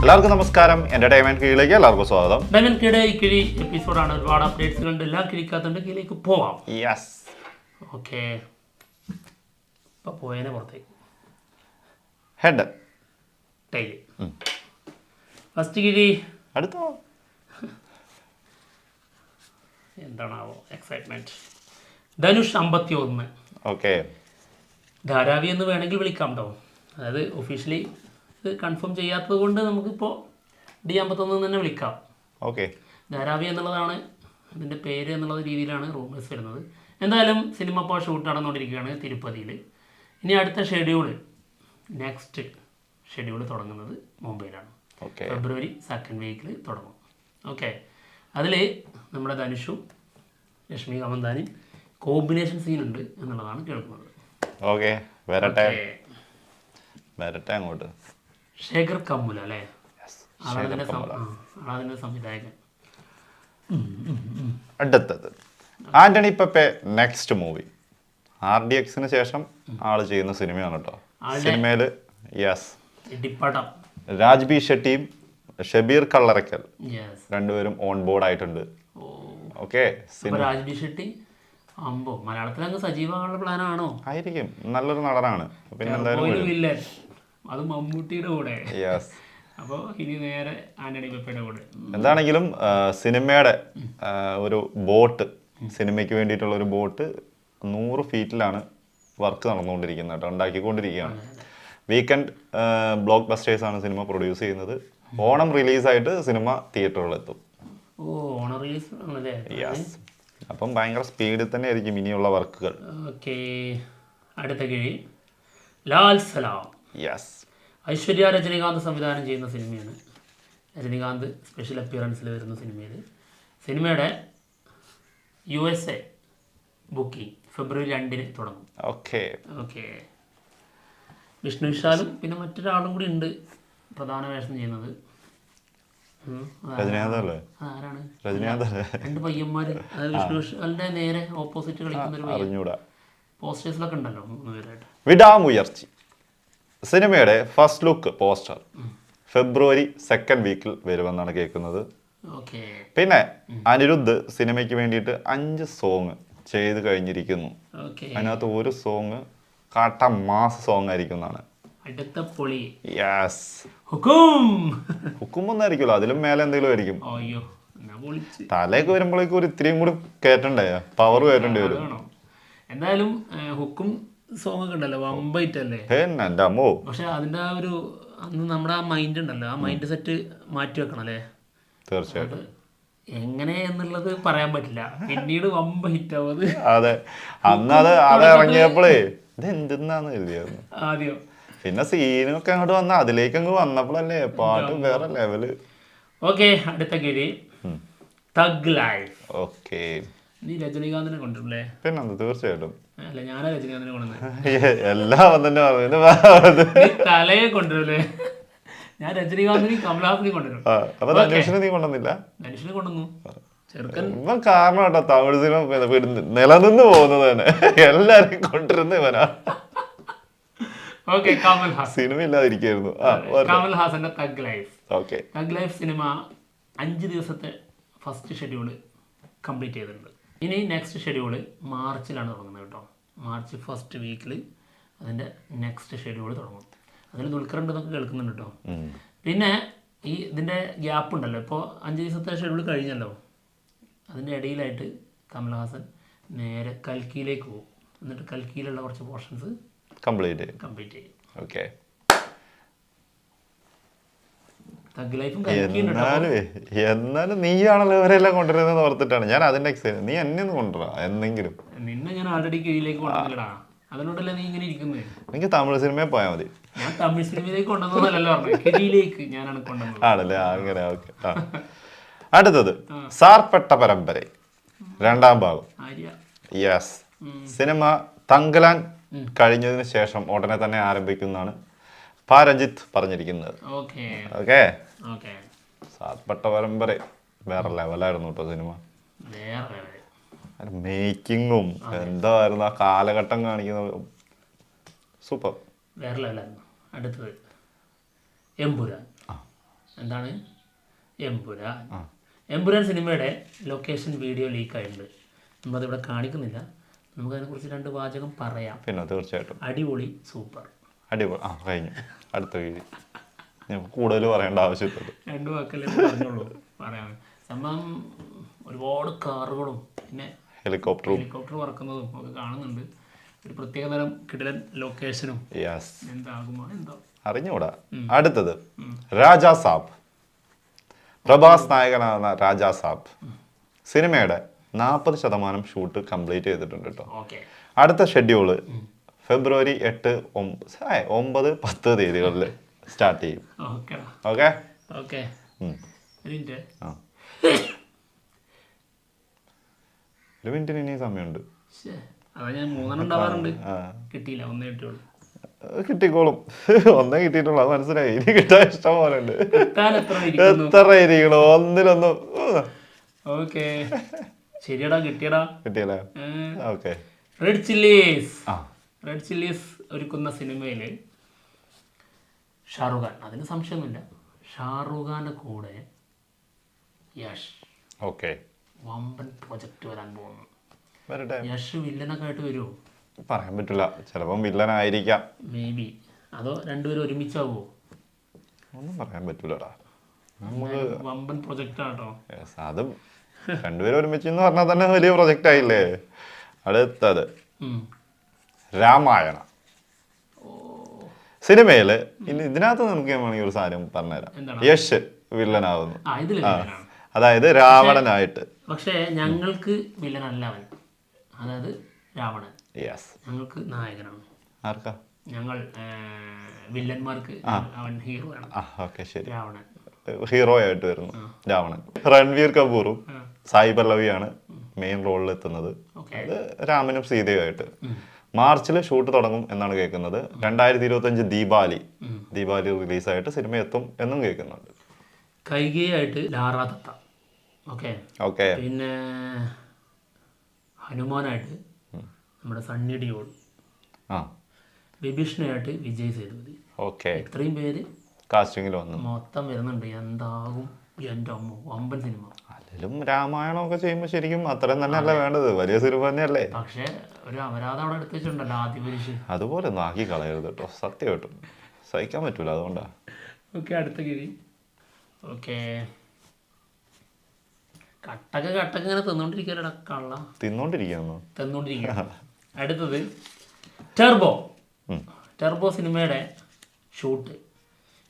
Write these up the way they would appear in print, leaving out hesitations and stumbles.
എല്ലാവർക്കും നമസ്കാരം. എന്റർടൈൻമെന്റ് കീഴിലേക്ക് എല്ലാവർക്കും സ്വാഗതം. ഡയമണ്ട് കിയുടെ ഈ കിഴി എപ്പിസോഡാണ്. ഒരുപാട് അപ്ഡേറ്റ്സുകളുണ്ട്. എല്ലാം കിഴിക്കാത്തതുകൊണ്ട് കീഴിലേക്ക് പോവാം. യെസ്. ഓക്കെ, ഇപ്പൊ പോയതിനെ പുറത്തേക്ക് ഹെഡ് ടൈല് ഫസ്റ്റ് കിഴി അടുത്തോ എന്താണാവോ എക്സൈറ്റ്മെന്റ്. ധനുഷ് 51. ഓക്കെ. ധാരാവി എന്ന് വേണമെങ്കിൽ വിളിക്കാം കേട്ടോ. അതായത് ഒഫീഷ്യലി ഇത് കൺഫേം ചെയ്യാത്തത് കൊണ്ട് നമുക്കിപ്പോൾ D51 തന്നെ വിളിക്കാം. ഓക്കെ. ധാരാവി എന്നുള്ളതാണ് ഇതിൻ്റെ പേര് എന്നുള്ള രീതിയിലാണ് റൂമേഴ്സ് വരുന്നത്. എന്തായാലും സിനിമ ഇപ്പോൾ ഷൂട്ട് നടന്നുകൊണ്ടിരിക്കുകയാണ് തിരുപ്പതിയിൽ. ഇനി അടുത്ത നെക്സ്റ്റ് ഷെഡ്യൂൾ തുടങ്ങുന്നത് മുംബൈയിലാണ്. ഫെബ്രുവരി 2nd വീക്കിൽ തുടങ്ങും. ഓക്കെ, അതിൽ നമ്മുടെ ധനുഷും രശ്മി കമന്താനും കോമ്പിനേഷൻ സീൻ ഉണ്ട് എന്നുള്ളതാണ് കേൾക്കുന്നത്. ഓക്കെ, വരട്ടെ അങ്ങോട്ട്. ശേഖർ കമ്മുല അല്ലേ, ആളതിൻ്റെ സംവിധായകൻ. അടുത്തത് ആന്റണി പെപ്പെ നെക്സ്റ്റ് മൂവി. RDXന് ശേഷം ആള് ചെയ്യുന്ന സിനിമയാണ് കേട്ടോ. സിനിമയില് രാജ്ബി ഷെട്ടിയും ഷബീർ കള്ളറക്കൽ രണ്ടുപേരും ഓൺ ബോർഡ് ആയിട്ടുണ്ട്. ഓക്കെ, രാജ്ബി ഷെട്ടി മലയാളത്തിൽ അങ്ങ് സജീവമാകാനുള്ള പ്ലാനാണോ? ആയിരിക്കും, നല്ലൊരു നടനാണ്. പിന്നെ എന്തായാലും അത് മമ്മൂട്ടിയുടെ കൂടെ. അപ്പോൾ ഇനി നേരെ ആന്റണി പെപ്പയുടെ കൂടെ. എന്താണെങ്കിലും സിനിമയുടെ ഒരു ബോട്ട്, സിനിമയ്ക്ക് വേണ്ടിയിട്ടുള്ള ഒരു ബോട്ട് 100 ഫീറ്റിലാണ് വർക്ക് നടന്നുകൊണ്ടിരിക്കുന്നത് കേട്ടോ, ഉണ്ടാക്കിക്കൊണ്ടിരിക്കുകയാണ്. വീക്കെൻഡ് ബ്ലോക്ക് ബസ്റ്റേഴ്സാണ് സിനിമ പ്രൊഡ്യൂസ് ചെയ്യുന്നത്. ഓണം റിലീസായിട്ട് സിനിമ തിയേറ്ററുകളിലെത്തും. ഓണം റിലീസ് ആണല്ലേ? യെസ്. അപ്പം ഭയങ്കര സ്പീഡിൽ തന്നെ ആയിരിക്കും ഇനിയുള്ള വർക്കുകൾ. ഓക്കെ, അടുത്ത കിഴി ലാൽ സലാം. യെസ്. ഐശ്വര്യ രജനീകാന്ത് സംവിധാനം ചെയ്യുന്ന സിനിമയാണ്. രജനീകാന്ത് സ്പെഷ്യൽ അപ്പിയറൻസിൽ വരുന്ന സിനിമയുടെ USA ബുക്കിംഗ് ഫെബ്രുവരി 2 തുടങ്ങും. ഓക്കെ. വിഷ്ണു വിശാലും പിന്നെ മറ്റൊരാളും കൂടി ഉണ്ട് പ്രധാന വേഷം ചെയ്യുന്നത്. ആരാണ്? രണ്ട് പയ്യന്മാർ. വിഷ്ണു വിശാലിന്റെ നേരെ ഓപ്പോസിറ്റ് കളിക്കുന്ന പോസ്റ്റേഴ്സിലൊക്കെ ഉണ്ടല്ലോ 3 പേരായിട്ട്. വിടാമുയർച്ചി സിനിമയുടെ ഫസ്റ്റ് ലുക്ക് പോസ്റ്റർ ഫെബ്രുവരി 2nd വീക്കിൽ വരുമെന്നാണ് കേൾക്കുന്നത്. പിന്നെ അനിരുദ്ധ് സിനിമയ്ക്ക് വേണ്ടിയിട്ട് 5 സോങ് ചെയ്ത് കഴിഞ്ഞിരിക്കുന്നു. അതിനകത്ത് ഒരു സോങ് കാട്ട മാസ് സോങ് ആയിരിക്കും എന്നാണ്. ഹുക്കും ഒന്നായിരിക്കുമല്ലോ, അതിലും മേലെ എന്തെങ്കിലും ആയിരിക്കും. തലേക്ക് വരുമ്പോഴേക്കും ഒരു ഇത്രയും കൂടി കയറ്റണ്ടേ, പവർ കയറ്റേണ്ടി വരും. എന്തായാലും ഹുക്കും സോങ് ഒക്കെ ഉണ്ടല്ലോ, വമ്പൈറ്റല്ലേ. പക്ഷെ അതിന്റെ ആ ഒരു അന്ന് നമ്മുടെ ആ മൈൻഡ് ഉണ്ടല്ലോ, ആ മൈൻഡ് സെറ്റ് മാറ്റി വെക്കണം അല്ലേ? തീർച്ചയായിട്ടും. എങ്ങനെ എന്നുള്ളത് പറയാൻ പറ്റില്ല. പിന്നീട് വമ്പ ഹിറ്റ് ആവും. അതെ, അന്ന് അത് ഇറങ്ങിയപ്പോഴേ ഇത് എന്തെന്നാന്ന് എഴുതിയായിരുന്നു ആദ്യം. പിന്നെ സീനൊക്കെ അങ്ങോട്ട് വന്ന അതിലേക്ക് അങ്ങ് വന്നപ്പോഴല്ലേ പാട്ട് വേറെ ലെവല്. ഓക്കെ, അടുത്ത കിഴി തഗ് ലൈഫ്. ഓക്കെ, നീ രജനീകാന്തിനെ കൊണ്ടുവരില്ലേ? പിന്നെ തീർച്ചയായിട്ടും. അല്ല, ഞാനാ രജനീകാന്തിനെ കൊണ്ടുവന്നത്. എല്ലാം തന്നെ തലയെ കൊണ്ടുവരല്ലേ? ഞാൻ രജനീകാന്തിനെയും കമലഹാസനെയും കൊണ്ടുവരും. അപ്പൊ ധനുഷിനെ നീ കൊണ്ടുവന്നില്ല? ധനുഷിനെ കൊണ്ടുവന്നു. ചെറുക്കൻ കാരണം കേട്ടോ, തമിഴ് സിനിമ നിലനിന്ന് പോകുന്നത് തന്നെ എല്ലാരും കൊണ്ടിരുന്ന ഇവനാ. ഓക്കെ, കമൽഹാസൻ സിനിമ ഇല്ലാതിരിക്കായിരുന്നു. കമൽഹാസന്റെ thug life. Okay, thug life cinema 5 ദിവസത്തെ ഫസ്റ്റ് ഷെഡ്യൂള് കംപ്ലീറ്റ് ചെയ്തിട്ടുണ്ട്. ഇനി നെക്സ്റ്റ് ഷെഡ്യൂള് മാർച്ചിലാണ് തുടങ്ങുന്നത് കേട്ടോ. മാർച്ച് 1st വീക്കിൽ അതിൻ്റെ നെക്സ്റ്റ് ഷെഡ്യൂൾ തുടങ്ങും. അതിൽ ദുൽഖറുണ്ടെന്നൊക്കെ കേൾക്കുന്നുണ്ട് കേട്ടോ. പിന്നെ ഇതിൻ്റെ ഗ്യാപ്പ് ഉണ്ടല്ലോ, ഇപ്പോൾ 5 ദിവസത്തെ ഷെഡ്യൂൾ കഴിഞ്ഞല്ലോ, അതിൻ്റെ ഇടയിലായിട്ട് കമൽഹാസൻ നേരെ കൽക്കിയിലേക്ക് പോകും. എന്നിട്ട് കൽക്കിയിലുള്ള കുറച്ച് പോർഷൻസ് കംപ്ലീറ്റ് ചെയ്യും. ഓക്കെ. എന്നാലും നീയാണല്ലോ ഇവരെല്ലാം കൊണ്ടുവരുന്നത് ഓർത്തിട്ടാണ് ഞാൻ അതിന്റെ എക്സൈറ്റ്. നീ എന്നെ ഒന്ന് കൊണ്ടുവരാ എന്തെങ്കിലും. നിന്നെ ഞാൻ ആൾറെഡി കീഴിലേക്ക് കൊണ്ടുവന്നില്ലടാ, അതിനോടല്ലേ നീ ഇങ്ങനെ ഇരിക്കുന്നത്. എനിക്ക് തമിഴ് സിനിമയിൽ പോയാൽ മതി. ഞാൻ തമിഴ് സിനിമയിലേക്ക് കൊണ്ടുവന്നതല്ലോ പറഞ്ഞത്, കീഴിലേക്ക് ഞാനാണ് കൊണ്ടുവന്നത്. ആണല്ലേ, അങ്ങനെ. ഓക്കെ. അടുത്തത് സാർപ്പെട്ട പരമ്പര 2ാം ഭാഗം. യെസ്. സിനിമ തങ്കലാൻ കഴിഞ്ഞതിന് ശേഷം ഉടനെ തന്നെ ആരംഭിക്കുന്നതാണ് പാരജിത്ത് പറഞ്ഞിരിക്കുന്നത്. ഓക്കെ. സാർപ്പെട്ട പരമ്പര വേറെ ലെവലായിരുന്നു കേട്ടോ സിനിമ. മേക്കിങ്ങും എന്തായിരുന്നു ആ കാലഘട്ടം കാണിക്കുന്നത്, സൂപ്പർ. വേറെ ലെവലായിരുന്നു. അടുത്തത് എമ്പുരാൻ. എന്താണ് എമ്പുരാൻ. എമ്പുരാൻ സിനിമയുടെ ലൊക്കേഷൻ വീഡിയോ ലീക്കായിട്ടുണ്ട്. നമ്മളതിവിടെ കാണിക്കുന്നില്ല. നമുക്കതിനെക്കുറിച്ച് 2 വാചകം പറയാം. പിന്നെ തീർച്ചയായിട്ടും അടിപൊളി, സൂപ്പർ, അടിപൊളി. കഴിഞ്ഞു. അടുത്ത വീഡിയോ കൂടുതൽ പറയേണ്ട ആവശ്യമില്ല. 2 വാക്കല്ലേ പറഞ്ഞോളൂ. പറയാം. സംഭവം ഒരുപാട് കാറുകളും പിന്നെ ഹെലികോപ്റ്റർ പറക്കുന്നതും ഒക്കെ കാണുന്നുണ്ട്. ഒരു പ്രത്യേകതരം കിടിലൻ ലൊക്കേഷനും. എന്താകുമോ എന്തോ അറിഞ്ഞൂടാ. അടുത്തത് രാജാ സാബ്. പ്രഭാസ് നായകനാകുന്ന രാജാ സാബ് സിനിമയുടെ 40% ഷൂട്ട് കംപ്ലീറ്റ് ചെയ്തിട്ടുണ്ട് കേട്ടോ. അടുത്ത ഷെഡ്യൂള് ഫെബ്രുവരി 8, 9, 10 തീയതികളിൽ സ്റ്റാർട്ട് ചെയ്യും. ഓക്കെ ഒരു മിനിറ്റിന് ഇനി സമയമുണ്ട്. കിട്ടിക്കോളും. ഒന്നേ കിട്ടിയിട്ടുള്ളൂ, അത് മനസ്സിലായി. ഇനി കിട്ടാൻ ഇഷ്ടം പോലെ ഉണ്ട്. എത്ര ഇരിക്കണോ ഒന്നിലൊന്നും. ശരിയടാ, കിട്ടിയല്ലേ? ഓക്കെ. റെഡ് ചില്ലീസ് ഒരുക്കുന്ന സിനിമയില് ഷാറുഖ് ഖാൻ, അതിന് സംശയമൊന്നുമില്ല, ഷാറുഖ് ഖാന്റെ കൂടെ യഷ്. ഓക്കെ. വമ്പൻ പ്രൊജക്ട് വരാൻ പോകുന്നു. യഷ് വില്ലനൊക്കെ ആയിട്ട് വരുമോ? പറയാൻ പറ്റില്ല. ചിലപ്പം വില്ലനായിരിക്കാം. May be. അതോ രണ്ടുപേരും ഒരുമിച്ചാവോ? ഒന്നും പറയാൻ പറ്റൂലടാ. വമ്പൻ പ്രൊജക്റ്റ് ആട്ടോ. അതും രണ്ടുപേരും ഒരുമിച്ചെന്ന് പറഞ്ഞാൽ തന്നെ വലിയ പ്രൊജക്റ്റ് ആയില്ലേ. അടുത്തത് രാമായണ സിനിമയില്. ഇനി ഇതിനകത്ത് നമുക്ക് വേണമെങ്കിൽ ഒരു സാധനം പറഞ്ഞുതരാം. യഷ് വില്ലനാവുന്നു. അതായത് രാവണനായിട്ട്. പക്ഷേ ഞങ്ങൾക്ക് വില്ലനല്ല അവൻ, അതായത് രാവണൻ. ഞങ്ങൾക്ക് നായകനാണ്. ആർക്കാ? ഞങ്ങൾ വില്ലന്മാർക്ക് അവൻ ഹീറോ ആണ്. ഓക്കെ, ശരി. രാവണൻ ഹീറോ ആയിട്ട് വരുന്നു രാവണൻ. രൺവീർ കപൂറും സായി പല്ലവിയാണ് മെയിൻ റോളിൽ എത്തുന്നത്. അത് രാമനും സീതയുമായിട്ട്. മാർച്ചിൽ ഷൂട്ട് തുടങ്ങും എന്നാണ് കേൾക്കുന്നത്. 2025 ദീപാവലി റിലീസായിട്ട് സിനിമ എത്തും എന്നും കേൾക്കുന്നുണ്ട്. കൈകേയായിട്ട് ലാറാ ദത്ത. ഓക്കെ. പിന്നെ ഹനുമാനായിട്ട് നമ്മുടെ സണ്ണി ഡിയോൾ. വിഭീഷണയായിട്ട് വിജയ് സേതുപതി. ഓക്കെ. ഇത്രയും പേര് കാസ്റ്റിംഗിൽ വന്നു മൊത്തം വരുന്നുണ്ട്. എന്താകും എൻ്റെ അമ്മ, വമ്പൻ സിനിമ. അതിലും രാമായണമൊക്കെ ചെയ്യുമ്പോൾ ശരിക്കും അത്രയും തന്നെയല്ല വേണ്ടത്. വലിയ സിനിമ തന്നെയല്ലേ. പക്ഷെ ഒരു അപരാധം അവിടെ എടുത്ത് വെച്ചിട്ടുണ്ടല്ലോ ആദ്യ പരീക്ഷ. അതുപോലെ ഒന്നും ആക്കി കളയരുത് കേട്ടോ. സത്യമായിട്ടും സഹിക്കാൻ പറ്റൂല. അതുകൊണ്ടാ. ഓക്കെ, അടുത്ത ഗിരി. ഓക്കെ. കട്ടക്ക് ഇങ്ങനെ തിന്നോണ്ടിരിക്കലടാ കള്ള. തിന്നോണ്ടിരിക്കുക. അടുത്തത് ടെർബോ സിനിമയുടെ ഷൂട്ട്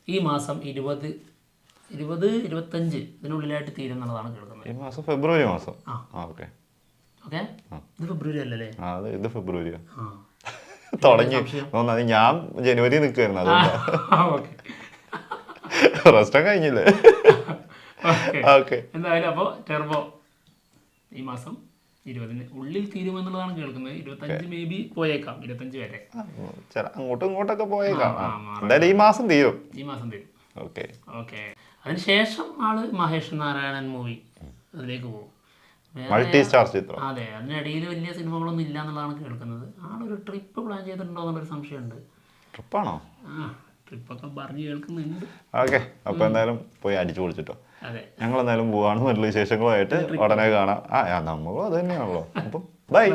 ഈ മാസം 20-25 ഇതിനുള്ളിലായിട്ട് തീരുന്നതാണ് കേൾക്കുന്നത്. ഈ മാസം ഫെബ്രുവരി മാസം. ഓക്കെ. ഇത് ഫെബ്രുവരി അല്ലല്ലേ? ഇത് ഫെബ്രുവരിയാ തുടങ്ങി. ഞാൻ ജനുവരി നിൽക്കുവായിരുന്നു. അതുകൊണ്ട് റെസ്റ്റ് കഴിഞ്ഞില്ലേ. എന്തായാലും അപ്പോൾ ടെർബോ ഈ മാസം 20-ന് ഉള്ളിൽ തീരുമെന്നുള്ളതാണ് കേൾക്കുന്നത്. 25 മേ ബി പോയേക്കാം, 25 വരെ. അങ്ങോട്ടും ഇങ്ങോട്ടൊക്കെ പോയേക്കാം. എന്തായാലും ഈ മാസം തീരും. ഓക്കെ. അതിനുശേഷം ആള് മഹേഷ് നാരായണൻ മൂവി അതിലേക്ക് പോകും. മൾട്ടി സ്റ്റാർ ചിത്രം. അതെ, അതിനിടയിൽ വലിയ സിനിമകളൊന്നും ഇല്ല എന്നുള്ളതാണ് കേൾക്കുന്നത്. ആളൊരു ട്രിപ്പ് പ്ലാൻ ചെയ്തിട്ടുണ്ടോ എന്നുള്ളൊരു സംശയമുണ്ട്. ട്രിപ്പാണോ? ട്രിപ്പൊക്കെ പറഞ്ഞ് കേൾക്കുന്നുണ്ട്. ഓക്കെ. അപ്പൊ എന്തായാലും പോയി അടിച്ചു പൊളിച്ചിട്ടോ. അതെ, ഞങ്ങൾ എന്തായാലും പോവാണ്. നല്ല വിശേഷങ്ങളുമായിട്ട് ഉടനെ കാണാം. നമ്മളും അത് തന്നെയാണല്ലോ. അപ്പം ബൈ.